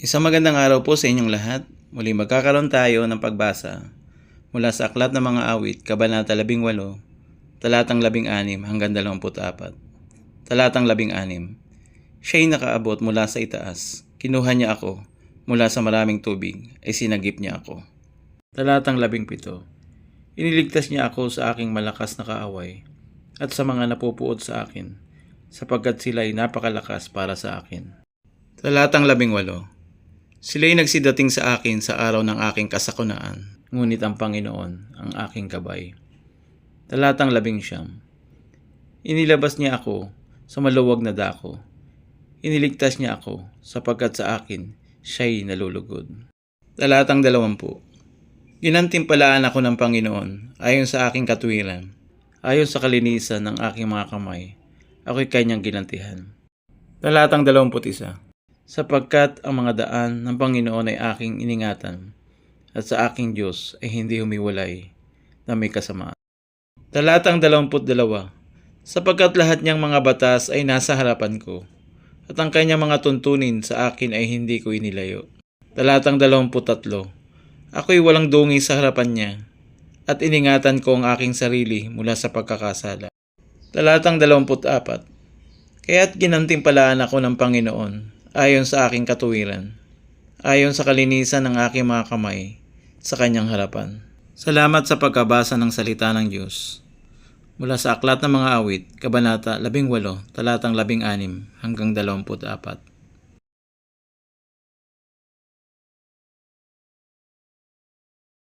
Isang magandang araw po sa inyong lahat. Muli magkakaroon tayo ng pagbasa mula sa Aklat ng Mga Awit, Kabanata 18, Talatang 16 hanggang 24. Talatang 16. Siya'y nakaabot mula sa itaas. Kinuha niya ako. Mula sa maraming tubig ay sinagip niya ako. Talatang 17. Iniligtas niya ako sa aking malakas na kaaway at sa mga napupuot sa akin, sapagkat sila'y napakalakas para sa akin. Talatang 18. Sila'y nagsidating sa akin sa araw ng aking kasakunaan, ngunit ang Panginoon ang aking gabay. Talatang 19. Inilabas niya ako sa maluwag na dako. Iniligtas niya ako sapagkat sa akin siya'y nalulugod. Talatang 20. Ginantimpalaan ako ng Panginoon ayon sa aking katuwiran, ayon sa kalinisan ng aking mga kamay, ako'y kanyang ginantihan. Talatang 21. Sapagkat ang mga daan ng Panginoon ay aking iningatan, at sa aking Diyos ay hindi humiwalay na may kasamaan. Talatang 22. Sapagkat lahat niyang mga batas ay nasa harapan ko, at ang kanyang mga tuntunin sa akin ay hindi ko inilayo. Talatang 23. Ako'y walang dungi sa harapan niya, at iningatan ko ang aking sarili mula sa pagkakasala. Talatang 24. Kaya't ginantimpalaan ako ng Panginoon ayon sa aking katuwiran, ayon sa kalinisan ng aking mga kamay sa kanyang harapan. Salamat sa pagkabasa ng salita ng Diyos. Mula sa Aklat ng Mga Awit, Kabanata 18, Talatang 16 hanggang 24.